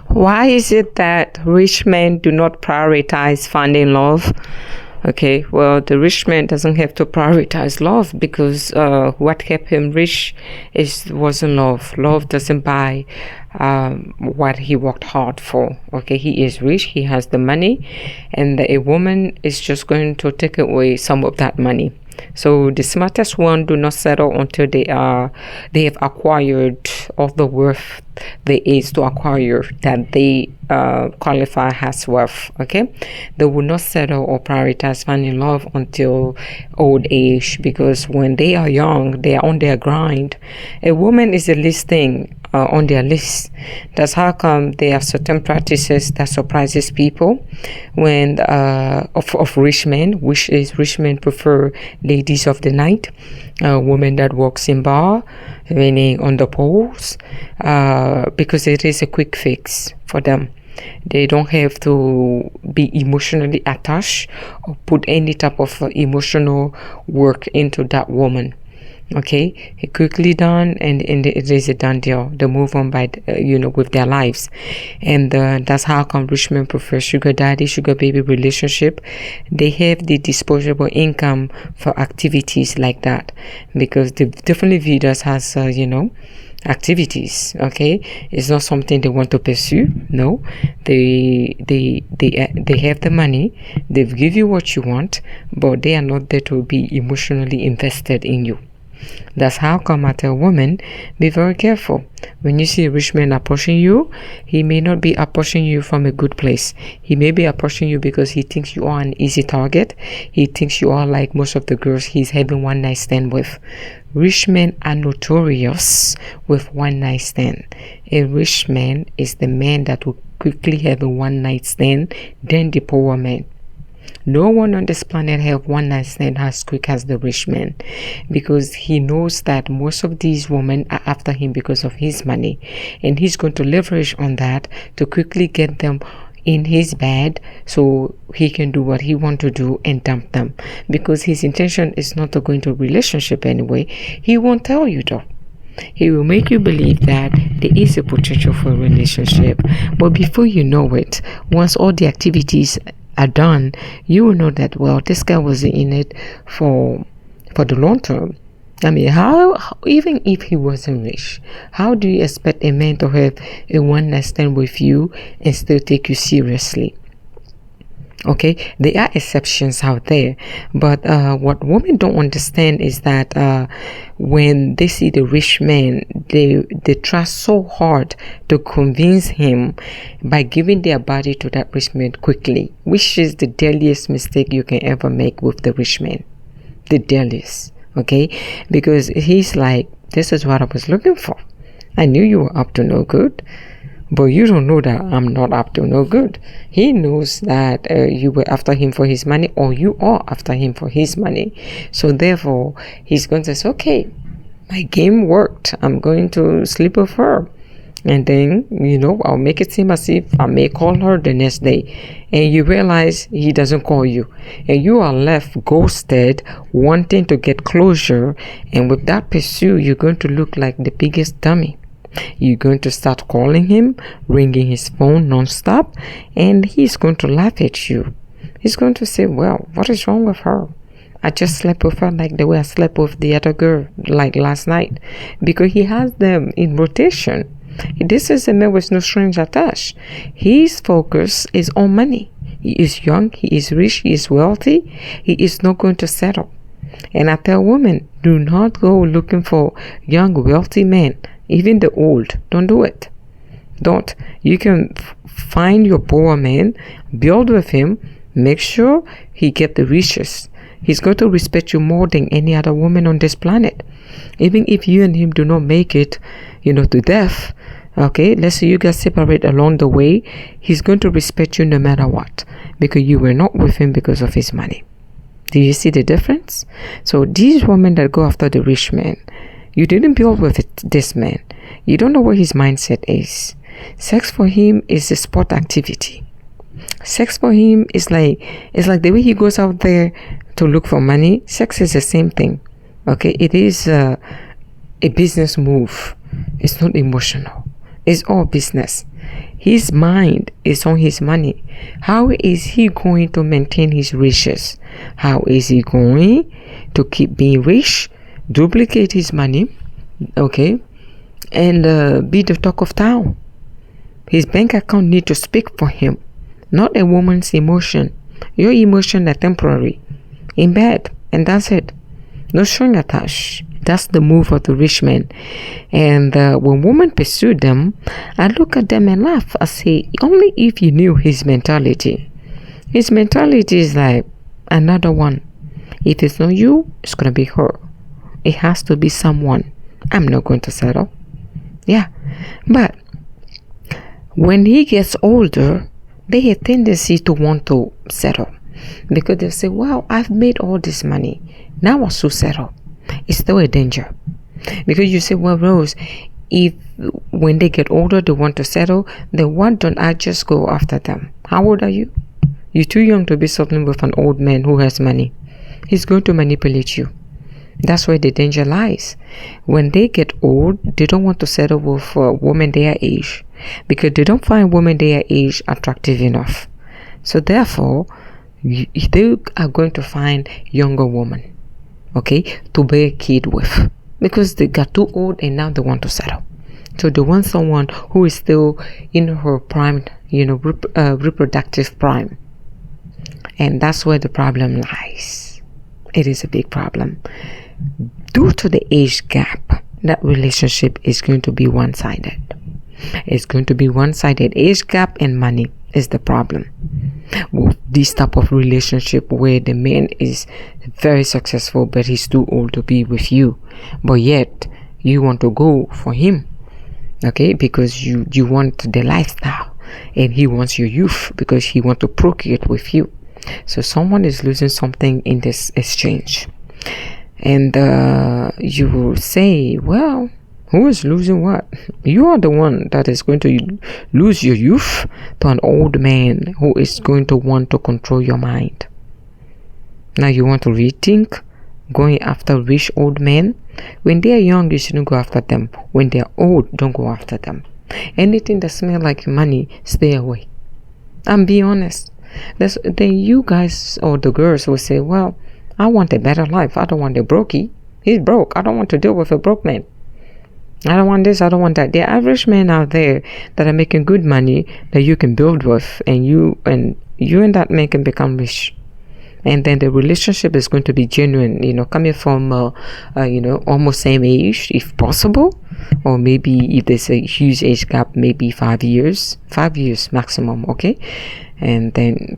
Why is it that rich men do not prioritize finding love? Okay, well, the rich man doesn't have to prioritize love because what kept him rich wasn't love. Love doesn't buy what he worked hard for. Okay, he is rich, he has the money, and a woman is just going to take away some of that money. So the smartest one do not settle until they have acquired all the worth there is to acquire that they qualify as worth. Okay, they will not settle or prioritize finding love until old age, because when they are young, they are on their grind. A woman is the least thing on their list. That's how come there are certain practices that surprises people when of rich men, which is rich men prefer ladies of the night, women that works in bar, meaning on the poles, because it is a quick fix for them. They don't have to be emotionally attached or put any type of emotional work into that woman. Okay, it quickly done, and it is a done deal. They move on by with their lives, and that's how come rich men prefer sugar daddy, sugar baby relationship. They have the disposable income for activities like that, because they definitely view us as activities. Okay, it's not something they want to pursue. No, they have the money, they give you what you want, but they are not there to be emotionally invested in you. That's how come I tell women, be very careful. When you see a rich man approaching you, he may not be approaching you from a good place. He may be approaching you because he thinks you are an easy target. He thinks you are like most of the girls he's having one night stand with. Rich men are notorious with one night stand. A rich man is the man that will quickly have a one night stand than the poor man. No one on this planet have one night stand as quick as the rich man, because he knows that most of these women are after him because of his money, and he's going to leverage on that to quickly get them in his bed so he can do what he want to do and dump them, because his intention is not to go into a relationship anyway. He won't tell you though. He will make you believe that there is a potential for a relationship, but before you know it, once all the activities are done, you will know that, well, this guy was in it for the long term. I mean, how even if he wasn't rich, how do you expect a man to have a one night stand with you and still take you seriously? Okay, there are exceptions out there, but what women don't understand is that when they see the rich man, they try so hard to convince him by giving their body to that rich man quickly, which is the deadliest mistake you can ever make with the rich man. The deadliest. Okay, because he's like, this is what I was looking for. I knew you were up to no good, but you don't know that I'm not up to no good. He knows that you were after him for his money, or you are after him for his money. So therefore, he's going to say, okay, my game worked. I'm going to sleep with her. And then, I'll make it seem as if I may call her the next day. And you realize he doesn't call you. And you are left ghosted, wanting to get closure. And with that pursuit, you're going to look like the biggest dummy. You're going to start calling him, ringing his phone non-stop, and he's going to laugh at you. He's going to say, well, what is wrong with her? I just slept with her like the way I slept with the other girl like last night, because he has them in rotation. This is a man with no strings attached. His focus is on money. He is young, he is rich, he is wealthy. He is not going to settle. And I tell women, do not go looking for young, wealthy men. Even the old, don't do it. Don't. You can find your poor man, build with him, make sure he get the riches. He's going to respect you more than any other woman on this planet. Even if you and him do not make it, to death, okay, let's say you guys separate along the way, he's going to respect you no matter what, because you were not with him because of his money. Do you see the difference? So these women that go after the rich man, you didn't build with this man. You don't know what his mindset is. Sex for him is a sport activity. Sex for him is like the way he goes out there to look for money. Sex is the same thing. Okay, it is a business move. It's not emotional. It's all business. his mind is on his money. How is he going to maintain his riches? How is he going to keep being rich, duplicate his money, okay, and be the talk of town? His bank account need to speak for him, not a woman's emotion. Your emotions are temporary, in bed, and that's it. No string attached. That's the move of the rich man. And when women pursue them, I look at them and laugh. I say, only if you knew his mentality. His mentality is like another one. If it's not you, it's going to be her. It has to be someone. I'm not going to settle. Yeah. But when he gets older, they have tendency to want to settle. Because they say, well, I've made all this money. Now I should settle. It's still a danger. Because you say, well, Rose, if when they get older they want to settle, then why don't I just go after them? How old are you? You're too young to be settling with an old man who has money. He's going to manipulate you. That's where the danger lies. When they get old, they don't want to settle with women their age, because they don't find women their age attractive enough. So therefore, they are going to find younger women, okay, to bear a kid with, because they got too old and now they want to settle. So they want someone who is still in her prime, reproductive prime. And that's where the problem lies. It is a big problem. Due to the age gap, that relationship is going to be one-sided. It's going to be one-sided. Age gap and money is the problem with this type of relationship, where the man is very successful but he's too old to be with you, but yet you want to go for him, okay, because you want the lifestyle, and he wants your youth because he wants to procreate with you. So someone is losing something in this exchange. And you will say, well, who is losing what? You are the one that is going to lose your youth to an old man who is going to want to control your mind. Now you want to rethink going after rich old men. When they are young, you shouldn't go after them. When they are old, don't go after them. Anything that smells like money, stay away. And be honest. Then you guys or the girls will say, well, I want a better life. I don't want a brokey. He's broke. I don't want to deal with a broke man. I don't want this, I don't want that. There are average men out there that are making good money that you can build with, and you and that man can become rich. And then the relationship is going to be genuine, coming from almost same age if possible, or maybe if there's a huge age gap, maybe 5 years maximum, okay? And then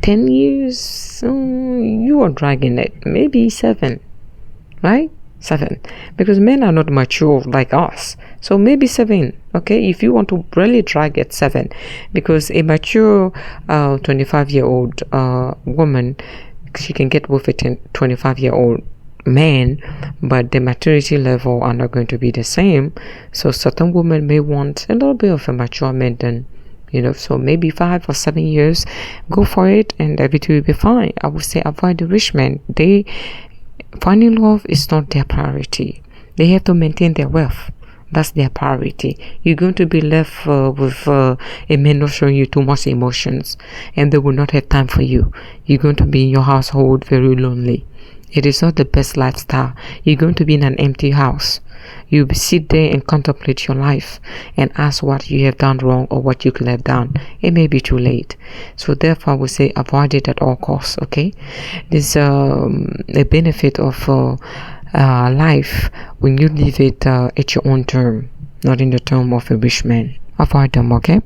10 years, you are dragging it, maybe 7, right? 7, because men are not mature like us, so maybe 7, okay, if you want to really drag it, 7, because a mature 25-year-old woman, she can get with a 25-year-old man, but the maturity level are not going to be the same. So certain women may want a little bit of a mature man than, so maybe 5 or 7 years, go for it and everything will be fine. I would say avoid the rich men. Finding love is not their priority. They have to maintain their wealth. That's their priority. You're going to be left with a man not showing you too much emotions, and they will not have time for you. You're going to be in your household very lonely. It is not the best lifestyle. You're going to be in an empty house. You sit there and contemplate your life and ask what you have done wrong or what you could have done. It may be too late. So therefore, I would say avoid it at all costs, okay? There's a benefit of life when you live it at your own term, not in the term of a rich man. Avoid them, okay?